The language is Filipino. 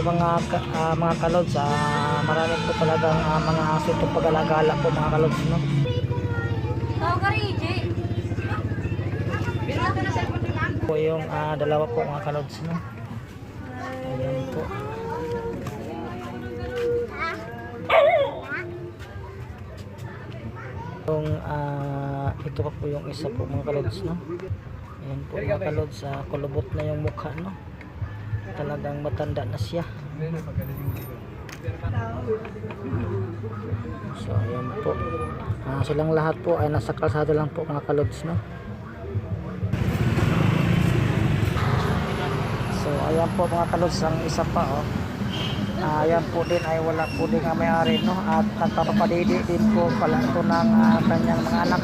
Mga kalods, marami po talagang mga aso itong pag-alagala po mga kalods, no? Po yung dalawa po mga kalods, no? Ayan po. Yung ito pa po yung isa po mga kalods, no? Ayan po mga kalods, kulubot na yung mukha, no? Talagang matanda na siya. So ayan po, silang lahat po ay nasa kalsada lang po mga kalods, no? So ayan po mga kalods, ang isa pa, oh. Ayan po din ay wala po din ang may-ari, no? At nagpapapadidi din po pala ito ng kanyang mga anak.